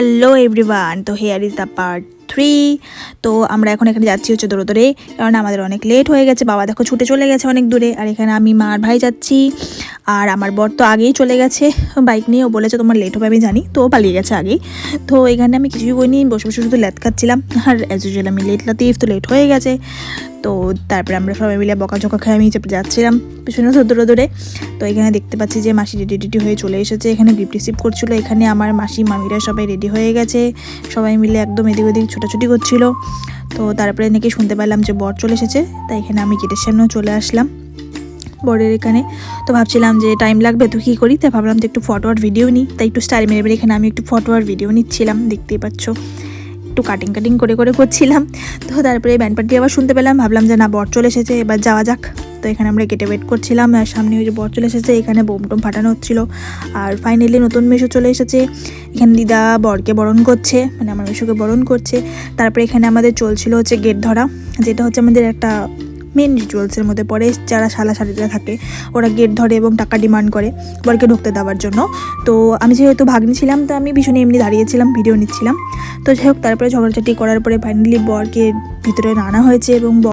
Hello everyone, তো hair is the part 3। তো আমরা এখন এখানে যাচ্ছি হচ্ছে দৌড়ে, কারণ আমাদের অনেক লেট হয়ে গেছে। বাবা দেখো ছুটে চলে গেছে অনেক দূরে, আর এখানে আমি মা আর ভাই যাচ্ছি। আর আমার বর তো আগেই চলে গেছে বাইক নিয়ে, ও বলেছে তোমার লেট হবে আমি জানি, তো ও পালিয়ে গেছে আগেই। তো এখানে আমি কিছুই করিনি, বসে বসে শুধু ল্যাদ খাচ্ছিলাম। আর অ্যাজ ইউজুয়াল আমি লেট লাতিফ, তো লেট হয়ে গেছে। তো তারপরে আমরা সবাই মিলে বকাঝকা খেয়ে আমি যাচ্ছিলাম পিছনে দৌড়ে দৌড়ে। তো এখানে দেখতে পাচ্ছি যে মাসি রেডি হয়ে চলে এসেছে, এখানে গিফট রিসিভ করছিল। এখানে আমার মাসি মামিরা সবাই রেডি হয়ে গেছে, সবাই মিলে একদম এদিক ওদিক ছোটাছুটি করছিল। তো তারপরে নাকি শুনতে পেলাম যে বর চলে এসেছে, তাই এখানে আমি গেটের সামনেও চলে আসলাম বরের এখানে। তো ভাবছিলাম যে টাইম লাগবে, তো কী করি, তাই ভাবলাম তো একটু ফটো আর ভিডিও নিই, তাই একটু স্টাইল মেরে এখানে আমি একটু ফটো আর ভিডিও নিচ্ছিলাম, দেখতেই পাচ্ছ একটু কাটিং করে করছিলাম। তো তারপরে ব্যান্ড পার্টি আবার শুনতে পেলাম, ভাবলাম যে না বর চলে এসেছে, এবার যাওয়া যাক। তো এখানে আমরা গেটে ওয়েট করছিলাম, আর সামনে ওই যে বর চলে এসেছে, এখানে বোম টোম ফাটানো হচ্ছিলো। আর ফাইনালি নতুন মেশো চলে এসেছে, এখানে দিদা বরকে বরণ করছে, মানে আমার মেশোকে বরণ করছে। তারপরে এখানে আমাদের চলছিল হচ্ছে গেট ধরা, যেটা হচ্ছে আমাদের একটা মেন রিচুয়ালসের মধ্যে পড়ে। যারা শালাশাড়িরা থাকে ওরা গেট ধরে এবং টাকা ডিমান্ড করে বরকে ঢুকতে দেওয়ার জন্য। তো আমি যেহেতু ভাগ্নি ছিলাম, তো আমি ভীষণ এমনি দাঁড়িয়েছিলাম, ভিডিও নিচ্ছিলাম। তো যাই হোক, তারপরে ঝগড়াঝাটি করার পরে ফাইনালি বরকে ভিতরে আনা হয়েছে এবং